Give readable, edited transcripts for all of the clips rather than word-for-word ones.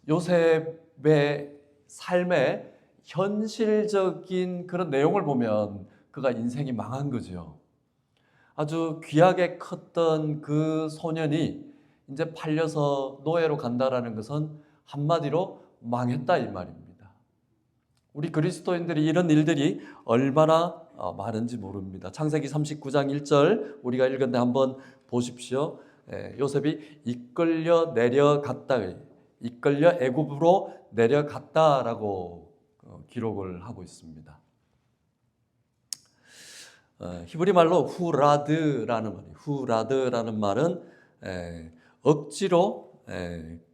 요셉의 삶의 현실적인 그런 내용을 보면 그가 인생이 망한 거죠. 아주 귀하게 컸던 그 소년이 이제 팔려서 노예로 간다라는 것은 한마디로 망했다 이 말입니다. 우리 그리스도인들이 이런 일들이 얼마나 많은지 모릅니다. 창세기 39장 1절 우리가 읽었는데 한번 보십시오. 요셉이 이끌려 내려갔다, 이끌려 애굽으로 내려갔다라고 기록을 하고 있습니다. 히브리 말로 후라드라는 말이에요. 후라드라는 말은 억지로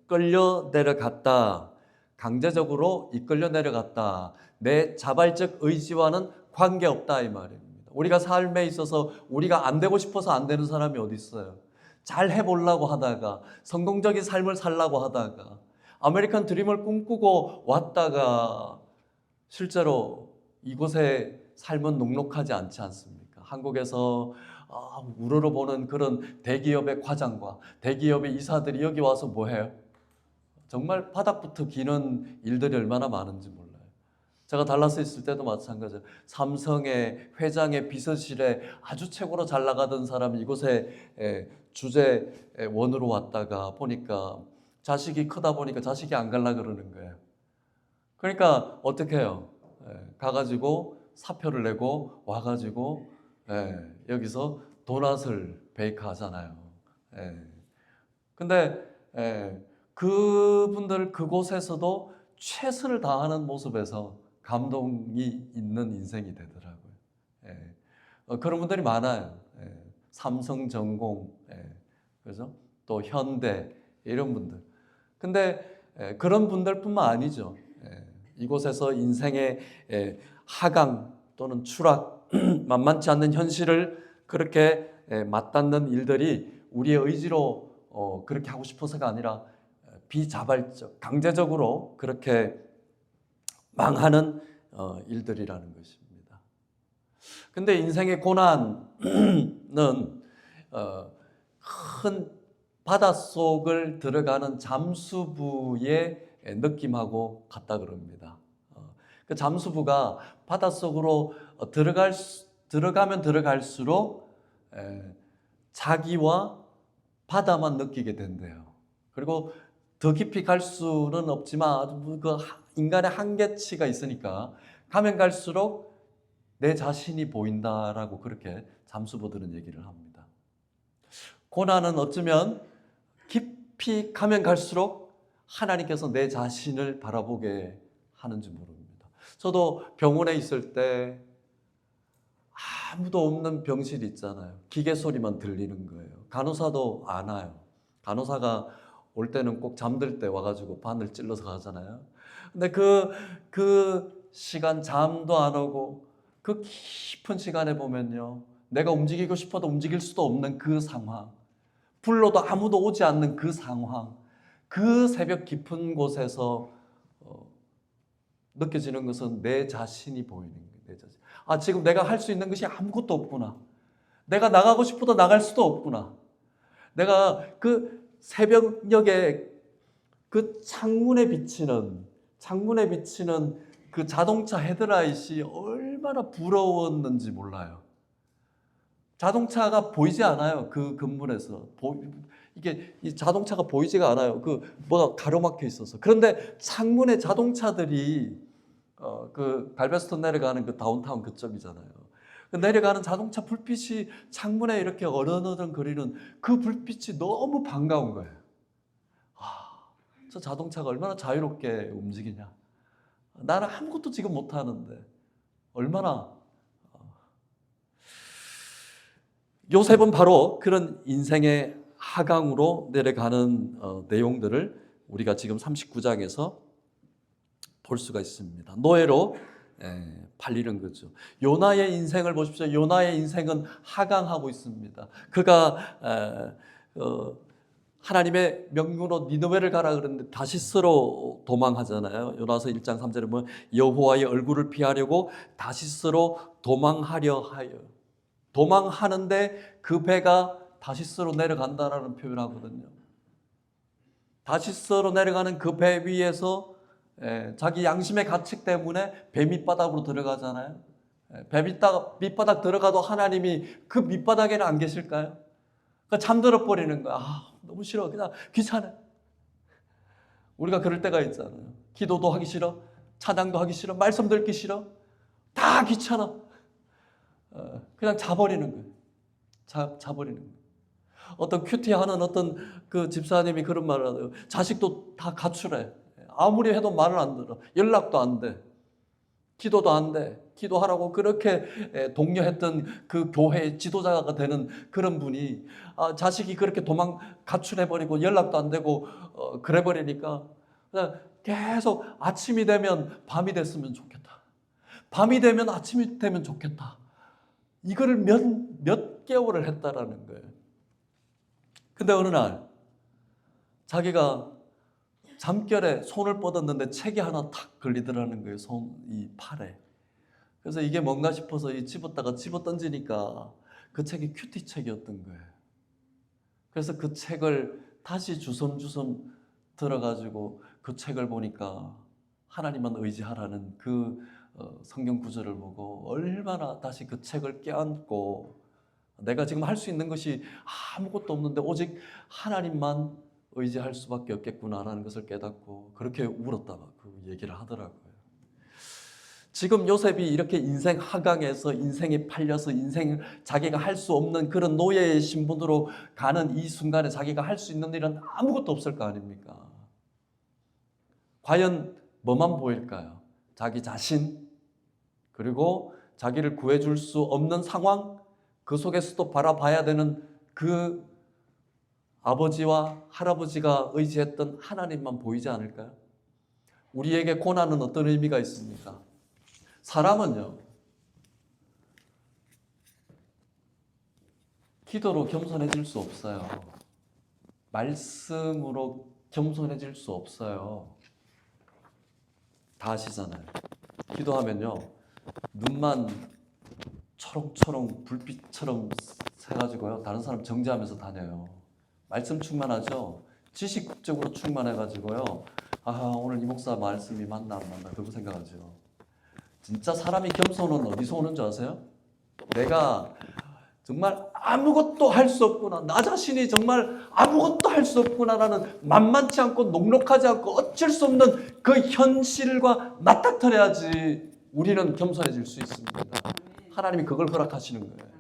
끌려 내려갔다, 강제적으로 이끌려 내려갔다, 내 자발적 의지와는 관계없다 이 말입니다. 우리가 삶에 있어서 우리가 안 되고 싶어서 안 되는 사람이 어디 있어요? 잘 해보려고 하다가, 성공적인 삶을 살려고 하다가, 아메리칸 드림을 꿈꾸고 왔다가 실제로 이곳에 삶은 녹록하지 않지 않습니까? 한국에서 우러러보는 그런 대기업의 과장과 대기업의 이사들이 여기 와서 뭐 해요? 정말 바닥부터 기는 일들이 얼마나 많은지 몰라요. 제가 달라스에 있을 때도 마찬가지예요. 삼성의 회장의 비서실에 아주 최고로 잘 나가던 사람이 이곳에 주재원으로 왔다가 보니까 자식이 크다 보니까 자식이 안 갈라 그러는 거예요. 그러니까 어떻게 해요? 가가지고 사표를 내고 와가지고 여기서 도넛을 베이크 하잖아요. 근데 그분들 그곳에서도 최선을 다하는 모습에서 감동이 있는 인생이 되더라고요. 그런 분들이 많아요. 삼성전공, 그죠? 또 현대 이런 분들. 근데 그런 분들뿐만 아니죠. 이곳에서 인생의 하강 또는 추락, 만만치 않는 현실을 그렇게 맞닿는 일들이 우리의 의지로 그렇게 하고 싶어서가 아니라 비자발적, 강제적으로 그렇게 망하는 일들이라는 것입니다. 근데 인생의 고난은 큰 바닷속을 들어가는 잠수부의 느낌하고 같다 그럽니다. 그 잠수부가 바닷속으로 들어가면 들어갈수록 자기와 바다만 느끼게 된대요. 그리고 더 깊이 갈 수는 없지만 그 인간의 한계치가 있으니까 가면 갈수록 내 자신이 보인다라고 그렇게 잠수부들은 얘기를 합니다. 고난은 어쩌면 깊이 가면 갈수록 하나님께서 내 자신을 바라보게 하는지 모릅니다. 저도 병원에 있을 때 아무도 없는 병실 있잖아요. 기계 소리만 들리는 거예요. 간호사도 안 와요. 간호사가 올 때는 꼭 잠들 때 와가지고 바늘 찔러서 가잖아요. 근데 그 시간 잠도 안 오고 그 깊은 시간에 보면요. 내가 움직이고 싶어도 움직일 수도 없는 그 상황. 불러도 아무도 오지 않는 그 상황. 그 새벽 깊은 곳에서 느껴지는 것은 내 자신이 보이는 거예요. 내 자신. 지금 내가 할 수 있는 것이 아무것도 없구나. 내가 나가고 싶어도 나갈 수도 없구나. 내가 그 새벽녘에 그 창문에 비치는 그 자동차 헤드라이트이 얼마나 부러웠는지 몰라요. 자동차가 보이지 않아요. 그 건물에서. 이게 이 자동차가 보이지가 않아요. 뭐가 가로막혀 있어서. 그런데 창문에 자동차들이 그 갈베스톤 내려가는 그 다운타운 그쪽이잖아요. 내려가는 자동차 불빛이 창문에 이렇게 어른어른거리는 그 불빛이 너무 반가운 거예요. 저 자동차가 얼마나 자유롭게 움직이냐. 나는 아무것도 지금 못하는데 얼마나. 요셉은 바로 그런 인생의 하강으로 내려가는 내용들을 우리가 지금 39장에서 볼 수가 있습니다. 노예로 팔리는 거죠. 요나의 인생을 보십시오. 요나의 인생은 하강하고 있습니다. 그가 하나님의 명령으로 니느웨를 가라 그랬는데 다시스로 도망하잖아요. 요나서 1장 3절에 보면 여호와의 얼굴을 피하려고 다시스로 도망하려 하여. 도망하는데 그 배가 다시스로 내려간다라는 표현을 하거든요. 다시스로 내려가는 그 배 위에서 자기 양심의 가책 때문에 배 밑바닥으로 들어가잖아요. 배 밑바닥 들어가도 하나님이 그 밑바닥에는 안 계실까요? 그러니까 잠들어 버리는 거야. 너무 싫어. 그냥 귀찮아. 우리가 그럴 때가 있잖아요. 기도도 하기 싫어. 찬양도 하기 싫어. 말씀 듣기 싫어. 다 귀찮아. 그냥 자버리는 거예요. 자버리는 거예요. 어떤 큐티하는 어떤 그 집사님이 그런 말을 하더라고요. 자식도 다 가출해. 아무리 해도 말을 안 들어. 연락도 안 돼. 기도도 안 돼. 기도하라고 그렇게 독려했던 그 교회의 지도자가 되는 그런 분이 자식이 그렇게 가출해버리고 연락도 안 되고 그래버리니까 그냥 계속 아침이 되면 밤이 됐으면 좋겠다. 밤이 되면 아침이 되면 좋겠다. 이거를 몇 개월을 했다라는 거예요. 근데 어느 날 자기가 잠결에 손을 뻗었는데 책이 하나 탁 걸리더라는 거예요. 이 팔에. 그래서 이게 뭔가 싶어서 집었다가 집어 던지니까 그 책이 큐티 책이었던 거예요. 그래서 그 책을 다시 주섬주섬 들어가지고 그 책을 보니까 하나님만 의지하라는 그 성경 구절을 보고 얼마나 다시 그 책을 껴안고 내가 지금 할 수 있는 것이 아무것도 없는데 오직 하나님만 의지할 수밖에 없겠구나라는 것을 깨닫고 그렇게 울었다가 그 얘기를 하더라고요. 지금 요셉이 이렇게 인생 하강에서 인생이 팔려서 자기가 할 수 없는 그런 노예의 신분으로 가는 이 순간에 자기가 할 수 있는 일은 아무것도 없을 거 아닙니까? 과연 뭐만 보일까요? 자기 자신, 그리고 자기를 구해줄 수 없는 상황, 그 속에서도 바라봐야 되는 그 아버지와 할아버지가 의지했던 하나님만 보이지 않을까요? 우리에게 고난은 어떤 의미가 있습니까? 사람은요, 기도로 겸손해질 수 없어요. 말씀으로 겸손해질 수 없어요. 다 아시잖아요. 기도하면요, 눈만 초롱초롱 불빛처럼 새가지고요, 다른 사람 정죄하면서 다녀요. 말씀 충만하죠? 지식적으로 충만해가지고요, 오늘 이 목사 말씀이 맞나 안 맞나 그거 생각하죠. 진짜 사람이 겸손은 어디서 오는 줄 아세요? 내가 정말 아무것도 할 수 없구나, 나 자신이 정말 아무것도 할 수 없구나라는 만만치 않고 녹록하지 않고 어쩔 수 없는 그 현실과 맞닥뜨려야지 우리는 겸손해질 수 있습니다. 하나님이 그걸 허락하시는 거예요.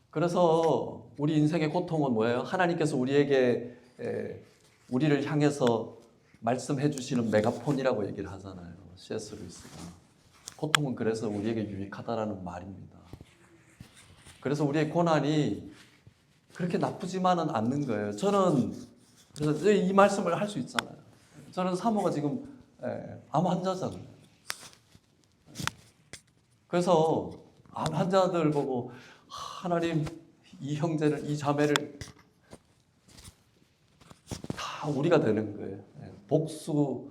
그래서 우리 인생의 고통은 뭐예요? 하나님께서 우리를 향해서 말씀해 주시는 메가폰이라고 얘기를 하잖아요. C.S. 루이스가. 고통은 그래서 우리에게 유익하다라는 말입니다. 그래서 우리의 고난이 그렇게 나쁘지만은 않는 거예요. 저는 그래서 이 말씀을 할 수 있잖아요. 저는 사모가 지금 암 환자잖아요. 그래서 암 환자들 보고 하나님, 이 형제를, 이 자매를 다 우리가 되는 거예요. 복수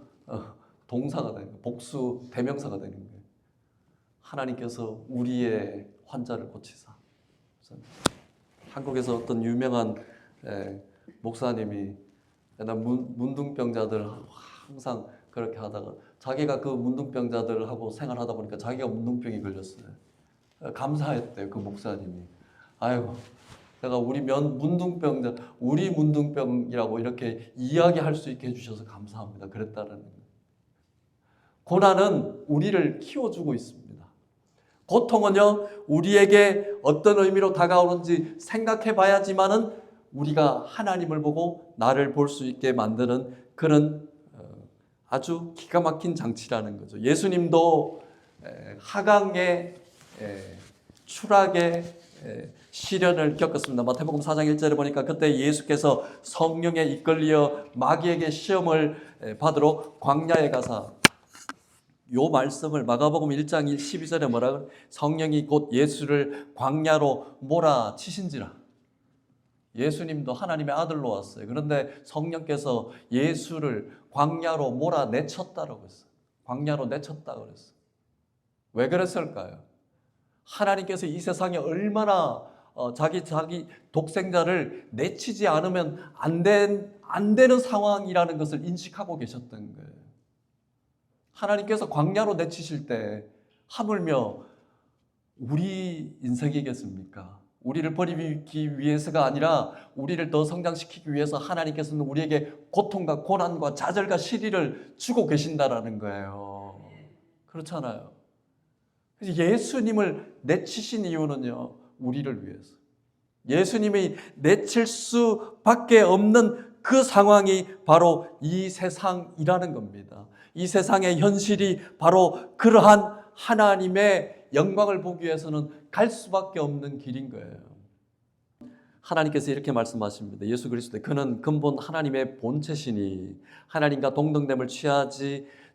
동사가 되는 거예요. 복수 대명사가 되는 거예요. 하나님께서 우리의 환자를 고치사. 한국에서 어떤 유명한 목사님이 문둥병자들 항상 그렇게 하다가 자기가 그 문둥병자들하고 생활하다 보니까 자기가 문둥병이 걸렸어요. 감사했대요, 그 목사님이. 아이고, 내가 우리 문둥병이라고 이렇게 이야기할 수 있게 해주셔서 감사합니다. 그랬다는 거예요. 고난은 우리를 키워주고 있습니다. 고통은요, 우리에게 어떤 의미로 다가오는지 생각해 봐야지만은 우리가 하나님을 보고 나를 볼 수 있게 만드는 그런 아주 기가 막힌 장치라는 거죠. 예수님도 하강의 추락의 시련을 겪었습니다. 마태복음 4장 1절에 보니까 그때 예수께서 성령에 이끌려 마귀에게 시험을 받으러 광야에 가사, 요 말씀을 마가복음 1장 12절에 뭐라고? 성령이 곧 예수를 광야로 몰아치신지라. 예수님도 하나님의 아들로 왔어요. 그런데 성령께서 예수를 광야로 몰아내쳤다라고 했어요. 광야로 내쳤다고 그랬어요. 왜 그랬을까요? 하나님께서 이 세상에 얼마나 자기 독생자를 내치지 않으면 안 되는 상황이라는 것을 인식하고 계셨던 거예요. 하나님께서 광야로 내치실 때 하물며 우리 인생이겠습니까? 우리를 버리기 위해서가 아니라 우리를 더 성장시키기 위해서 하나님께서는 우리에게 고통과 고난과 좌절과 시리를 주고 계신다라는 거예요. 그렇잖아요. 예수님을 내치신 이유는요, 우리를 위해서. 예수님이 내칠 수밖에 없는 그 상황이 바로 이 세상이라는 겁니다. 이 세상의 현실이 바로 그러한 하나님의 영광을 보기 위해서는 갈 수밖에 없는 길인 거예요. 하나님께서 이렇게 말씀하십니다. 예수 그리스도 그는 근본 하나님의 본체시니 하나님과 동등됨을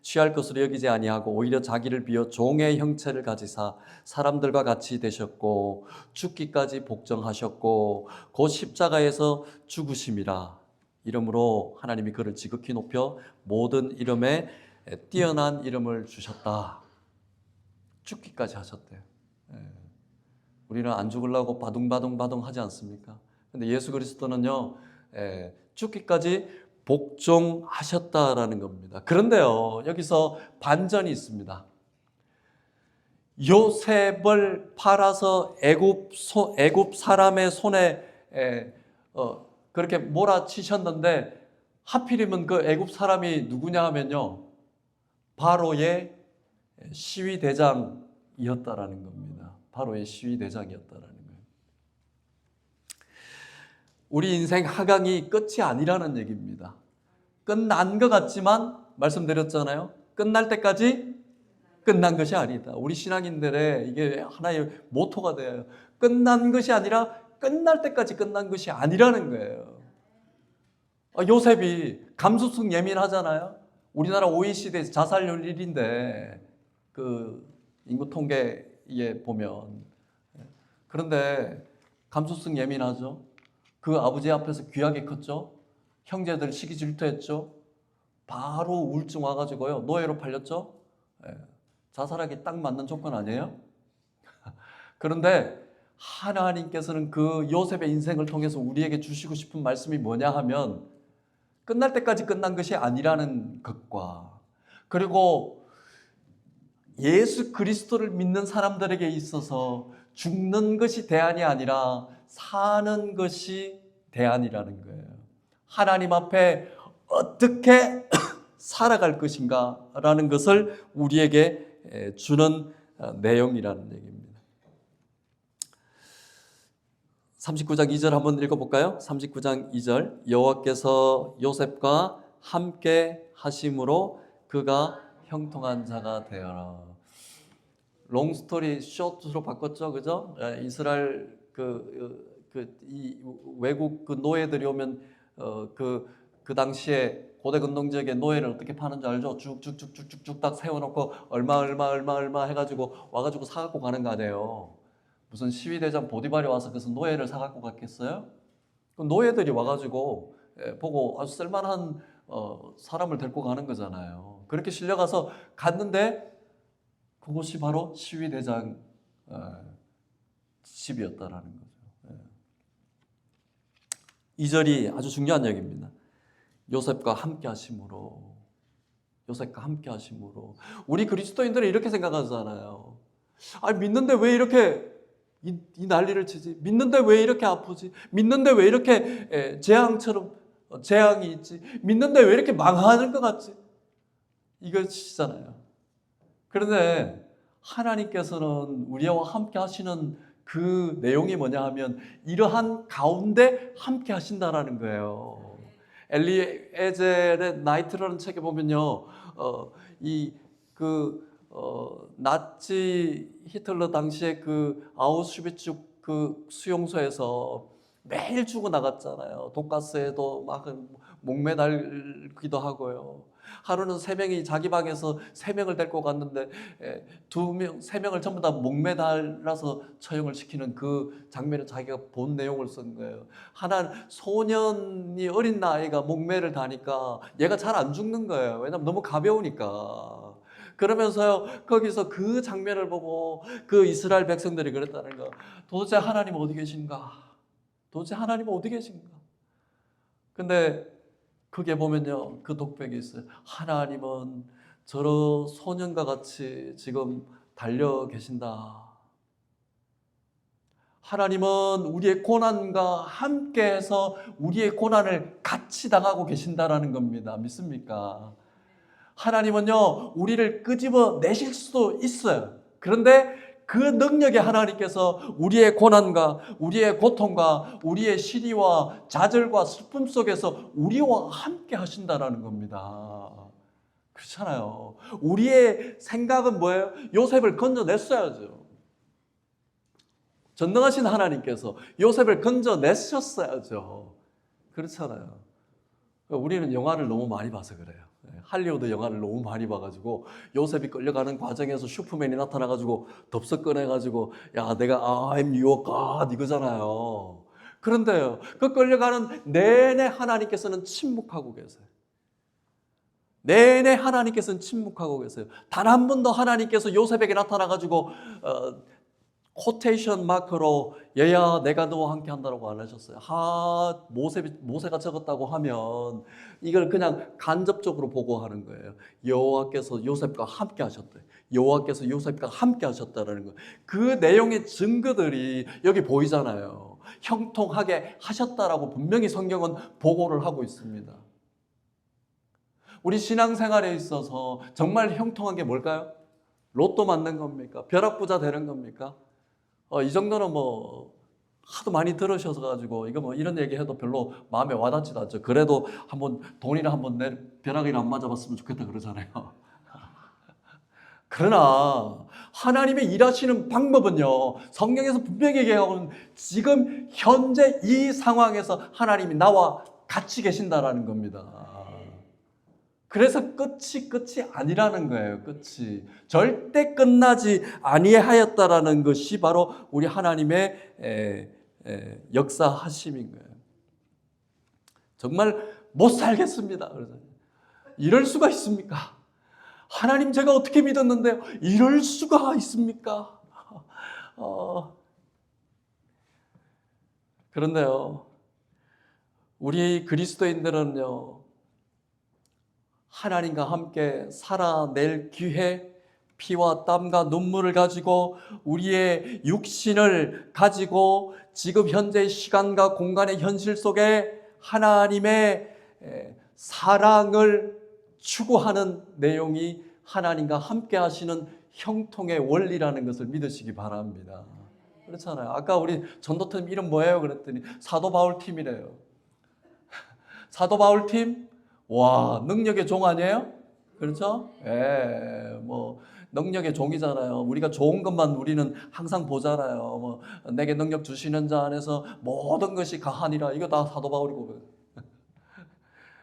취할 것으로 여기지 아니하고 오히려 자기를 비워 종의 형체를 가지사 사람들과 같이 되셨고 죽기까지 복종하셨고 곧 십자가에서 죽으심이라. 이러므로 하나님이 그를 지극히 높여 모든 이름에 뛰어난 이름을 주셨다. 죽기까지 하셨대요. 우리는 안 죽으려고 바둥바둥 하지 않습니까? 근데 예수 그리스도는요, 죽기까지 복종하셨다라는 겁니다. 그런데요, 여기서 반전이 있습니다. 요셉을 팔아서 애굽 사람의 손에 그렇게 몰아치셨는데 하필이면 그 애굽 사람이 누구냐 하면요, 바로의 시위대장이었다라는 겁니다. 바로의 시위대장이었다라는 거예요. 우리 인생 하강이 끝이 아니라는 얘기입니다. 끝난 것 같지만 말씀드렸잖아요. 끝날 때까지 끝난 것이 아니다. 우리 신앙인들의 이게 하나의 모토가 돼요. 끝난 것이 아니라 끝날 때까지 끝난 것이 아니라는 거예요. 요셉이 감수성 예민하잖아요. 우리나라 OECD에서 자살률 1위인데 그 인구 통계에 보면, 그런데 감수성 예민하죠. 그 아버지 앞에서 귀하게 컸죠. 형제들 시기 질투했죠. 바로 우울증 와가지고요, 노예로 팔렸죠. 자살하기 딱 맞는 조건 아니에요? 그런데 하나님께서는 그 요셉의 인생을 통해서 우리에게 주시고 싶은 말씀이 뭐냐 하면, 끝날 때까지 끝난 것이 아니라는 것과, 그리고 예수 그리스도를 믿는 사람들에게 있어서 죽는 것이 대안이 아니라 사는 것이 대안이라는 거예요. 하나님 앞에 어떻게 살아갈 것인가 라는 것을 우리에게 주는 내용이라는 얘기입니다. 39장 2절 한번 읽어볼까요? 39장 2절, 여호와께서 요셉과 함께 하심으로 그가 형통한 자가 되어라. 롱스토리 숏으로 바꿨죠, 그죠? 이스라엘 이 외국 그 노예들이 오면 그 당시에 고대 근동지역에 노예를 어떻게 파는 줄 알죠? 쭉쭉쭉쭉쭉 딱 세워놓고 얼마 해가지고 와가지고 사갖고 가는 거 아니에요. 무슨 시위대장 보디발이 와서 그래서 노예를 사갖고 갔겠어요? 그럼 노예들이 와가지고 보고 아주 쓸만한 사람을 데리고 가는 거잖아요. 그렇게 실려가서 갔는데 그곳이 바로 시위대장 집이었다라는 거죠. 2절이 아주 중요한 얘기입니다. 요셉과 함께 하심으로. 요셉과 함께 하심으로. 우리 그리스도인들은 이렇게 생각하잖아요. 믿는데 왜 이렇게 이 난리를 치지? 믿는데 왜 이렇게 아프지? 믿는데 왜 이렇게 재앙이 있지? 믿는데 왜 이렇게 망하는 것 같지? 이것이잖아요. 그런데 하나님께서는 우리와 함께 하시는 그 내용이 뭐냐 하면 이러한 가운데 함께 하신다라는 거예요. 엘리에젤의 나이트라는 책에 보면요, 나치 히틀러 당시에 그 아우슈비츠 그 수용소에서 매일 죽어 나갔잖아요. 독가스에도 막 목매달기도 하고요. 하루는 3명이 자기 방에서 3명을 데리고 갔는데 3명을 전부 다 목매달아서 처형을 시키는 그 장면을 자기가 본 내용을 쓴 거예요. 소년이 어린 나이가 목매를 다니까 얘가 잘 안 죽는 거예요. 왜냐하면 너무 가벼우니까. 그러면서요, 거기서 그 장면을 보고 그 이스라엘 백성들이 그랬다는 거. 도대체 하나님 어디 계신가? 도대체 하나님 어디 계신가? 근데 그게 보면요, 그 독백이 있어요. 하나님은 저런 소년과 같이 지금 달려 계신다. 하나님은 우리의 고난과 함께해서 우리의 고난을 같이 당하고 계신다라는 겁니다. 믿습니까? 하나님은요, 우리를 끄집어 내실 수도 있어요. 그런데 그 능력의 하나님께서 우리의 고난과 우리의 고통과 우리의 시리와 좌절과 슬픔 속에서 우리와 함께 하신다라는 겁니다. 그렇잖아요. 우리의 생각은 뭐예요? 요셉을 건져냈어야죠. 전능하신 하나님께서 요셉을 건져내셨어야죠. 그렇잖아요. 우리는 영화를 너무 많이 봐서 그래요. 할리우드 영화를 너무 많이 봐가지고 요셉이 끌려가는 과정에서 슈퍼맨이 나타나가지고 덥석 꺼내가지고 야 내가 I'm your God 이거잖아요. 그런데요, 그 끌려가는 내내 하나님께서는 침묵하고 계세요. 내내 하나님께서는 침묵하고 계세요. 단 한 번도 하나님께서 요셉에게 나타나가지고 코테이션 마크로 얘야 내가 너와 함께 한다고 안 하셨어요. 모세가 적었다고 하면 이걸 그냥 간접적으로 보고하는 거예요. 여호와께서 요셉과 함께 하셨대. 여호와께서 요셉과 함께 하셨다라는 거. 그 내용의 증거들이 여기 보이잖아요. 형통하게 하셨다라고 분명히 성경은 보고를 하고 있습니다. 우리 신앙생활에 있어서 정말 형통한 게 뭘까요? 로또 맞는 겁니까? 벼락부자 되는 겁니까? 이 정도는 뭐 하도 많이 들으셔서 가지고 이거 뭐 이런 얘기해도 별로 마음에 와닿지도 않죠. 그래도 한번 돈이나 한번 내 벼락이나 안 맞아봤으면 좋겠다 그러잖아요. 그러나 하나님의 일하시는 방법은요, 성경에서 분명히 얘기하고는 지금 현재 이 상황에서 하나님이 나와 같이 계신다라는 겁니다. 그래서 끝이 아니라는 거예요. 끝이 절대 끝나지 아니하였다라는 것이 바로 우리 하나님의 역사하심인 거예요. 정말 못 살겠습니다. 그래서 이럴 수가 있습니까? 하나님 제가 어떻게 믿었는데요? 이럴 수가 있습니까? 그런데요, 우리 그리스도인들은요, 하나님과 함께 살아낼 기회, 피와 땀과 눈물을 가지고 우리의 육신을 가지고 지금 현재의 시간과 공간의 현실 속에 하나님의 사랑을 추구하는 내용이 하나님과 함께 하시는 형통의 원리라는 것을 믿으시기 바랍니다. 그렇잖아요. 아까 우리 전도팀 이름 뭐예요? 그랬더니 사도 바울 팀이래요. 사도 바울 팀? 와, 능력의 종 아니에요? 그렇죠? 예, 뭐 능력의 종이잖아요. 우리가 좋은 것만 우리는 항상 보잖아요. 뭐 내게 능력 주시는 자 안에서 모든 것이 가하니라. 이거 다 사도 바울이 고백.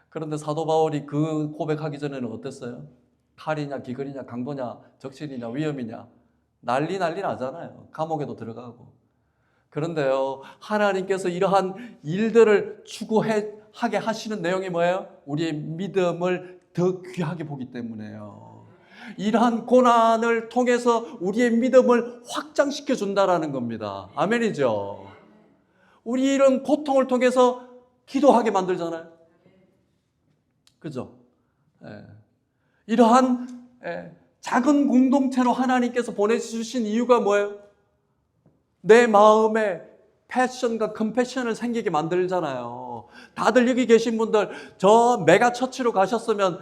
그런데 사도 바울이 그 고백하기 전에는 어땠어요? 칼이냐, 기근이냐, 강도냐, 적신이냐, 위험이냐, 난리 나잖아요. 감옥에도 들어가고. 그런데요, 하나님께서 이러한 일들을 추구하게 하시는 내용이 뭐예요? 우리의 믿음을 더 귀하게 보기 때문에요. 이러한 고난을 통해서 우리의 믿음을 확장시켜 준다라는 겁니다. 아멘이죠? 우리 이런 고통을 통해서 기도하게 만들잖아요. 그죠? 예. 이러한 작은 공동체로 하나님께서 보내주신 이유가 뭐예요? 내 마음에 패션과 컴패션을 생기게 만들잖아요. 다들 여기 계신 분들 저 메가 처치로 가셨으면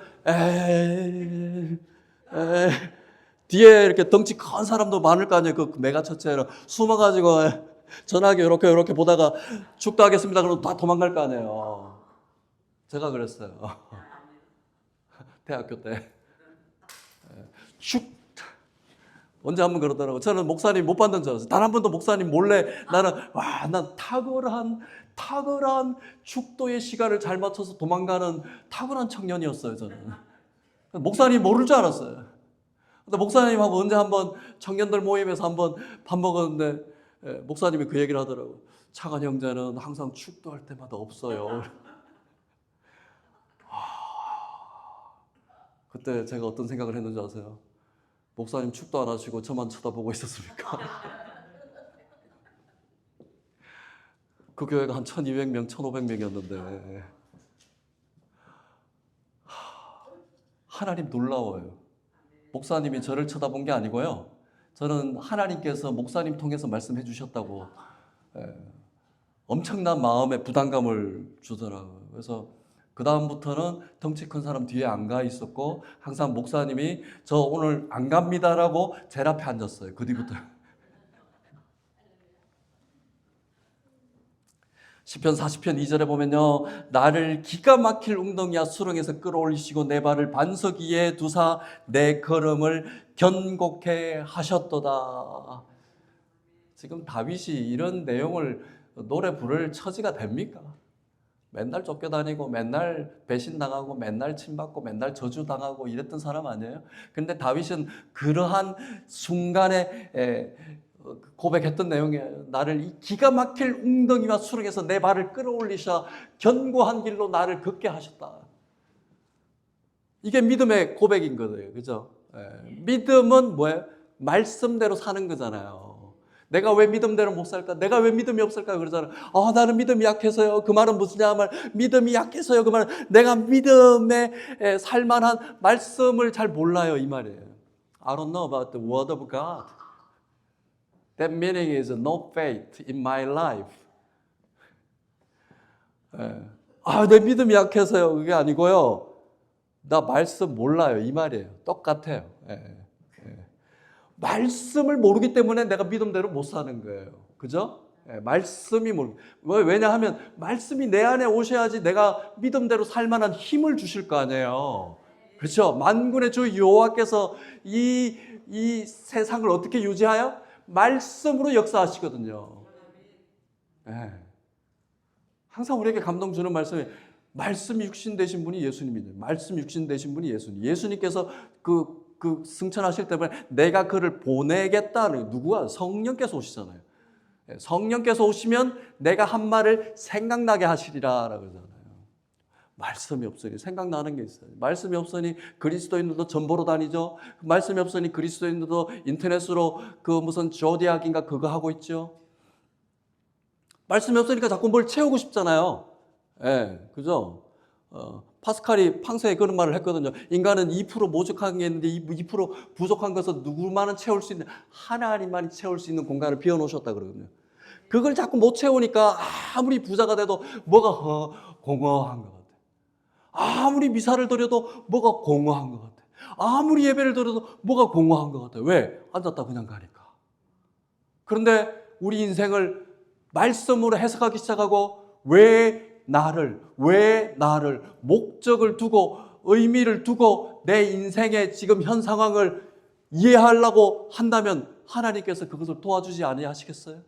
뒤에 이렇게 덩치 큰 사람도 많을 거 아니에요. 그 메가 처치로 숨어가지고 전화기 이렇게 보다가 축도하겠습니다. 그러면 다 도망갈 거 아니에요. 제가 그랬어요. 대학교 때 축 언제 한번 그러더라고요. 저는 목사님 못 받는 줄 알았어요. 단 한 번도 목사님 몰래 난 탁월한 축도의 시간을 잘 맞춰서 도망가는 탁월한 청년이었어요, 저는. 목사님 모를 줄 알았어요. 근데 목사님하고 언제 한번 청년들 모임에서 한번 밥 먹었는데 목사님이 그 얘기를 하더라고요. 차관 형제는 항상 축도할 때마다 없어요. 그때 제가 어떤 생각을 했는지 아세요? 목사님 축도 안 하시고 저만 쳐다보고 있었습니까? 그 교회가 한 1200명, 1500명이었는데 하나님 놀라워요. 목사님이 저를 쳐다본 게 아니고요. 저는 하나님께서 목사님 통해서 말씀해 주셨다고 엄청난 마음의 부담감을 주더라고요. 그래서 그 다음부터는 덩치 큰 사람 뒤에 안 가 있었고 항상 목사님이 저 오늘 안 갑니다라고 제일 앞에 앉았어요. 그 뒤부터. 시편 40편 2절에 보면요, 나를 기가 막힐 웅덩이와 수렁에서 끌어올리시고 내 발을 반석 위에 두사 내 걸음을 견고케 하셨도다. 지금 다윗이 이런 내용을 노래 부를 처지가 됩니까? 맨날 쫓겨다니고 맨날 배신당하고 맨날 침받고 맨날 저주당하고 이랬던 사람 아니에요? 근데 다윗은 그러한 순간에 고백했던 내용이에요. 나를 이 기가 막힐 웅덩이와 수렁에서 내 발을 끌어올리셔 견고한 길로 나를 걷게 하셨다. 이게 믿음의 고백인 거예요. 그죠? 믿음은 뭐예요? 말씀대로 사는 거잖아요. 내가 왜 믿음대로 못 살까? 내가 왜 믿음이 없을까? 그러잖아요. 나는 믿음이 약해서요. 그 말은 무슨 말? 믿음이 약해서요. 그 말은 내가 믿음에 살만한 말씀을 잘 몰라요. 이 말이에요. I don't know about the word of God. That meaning is no faith in my life. 내 믿음이 약해서요. 그게 아니고요. 나 말씀 몰라요. 이 말이에요. 똑같아요. 말씀을 모르기 때문에 내가 믿음대로 못 사는 거예요. 그죠? 말씀이 왜냐하면 말씀이 내 안에 오셔야지 내가 믿음대로 살 만한 힘을 주실 거 아니에요. 그렇죠? 만군의 주 여호와께서 이 세상을 어떻게 유지하여? 말씀으로 역사하시거든요. 항상 우리에게 감동 주는 말씀이 말씀이 육신 되신 분이 예수님이죠. 말씀 육신 되신 분이 예수님. 예수님께서 그 승천하실 때문에 내가 그를 보내겠다는 누구야? 성령께서 오시잖아요. 성령께서 오시면 내가 한 말을 생각나게 하시리라 라고 그러잖아요. 말씀이 없으니 생각나는 게 있어요. 말씀이 없으니 그리스도인들도 전보로 다니죠. 말씀이 없으니 그리스도인들도 인터넷으로 그 무슨 조디악인가 그거 하고 있죠. 말씀이 없으니까 자꾸 뭘 채우고 싶잖아요. 그죠? 파스칼이 팡세에 그런 말을 했거든요. 인간은 2% 모족한 게 있는데 2% 부족한 것은 누구만은 채울 수 있는 하나님만이 채울 수 있는 공간을 비워놓으셨다 그러거든요. 그걸 자꾸 못 채우니까 아무리 부자가 돼도 뭐가 공허한 것 같아. 아무리 미사를 드려도 뭐가 공허한 것 같아. 아무리 예배를 드려도 뭐가 공허한 것 같아. 왜? 앉았다 그냥 가니까. 그런데 우리 인생을 말씀으로 해석하기 시작하고 왜 나를 목적을 두고 의미를 두고 내 인생의 지금 현 상황을 이해하려고 한다면 하나님께서 그것을 도와주지 아니하시겠어요?